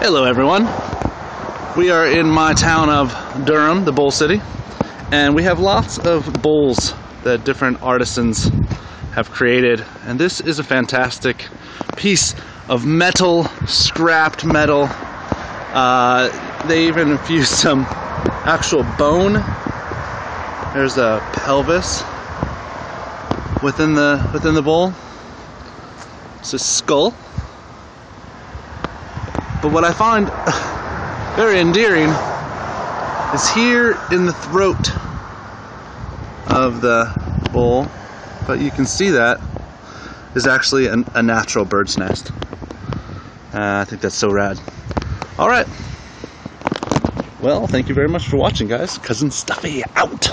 Hello everyone. We are in my town of Durham, the Bowl City, and we have lots of bowls that different artisans have created, and this is a fantastic piece of metal, scrapped metal. They even infused some actual bone. There's a pelvis within the bowl. It's a skull. But what I find very endearing is here in the throat of the bowl, but you can see that is actually a natural bird's nest. I think that's so rad. Alright. Well, thank you very much for watching, guys. Cousin Stuffy out.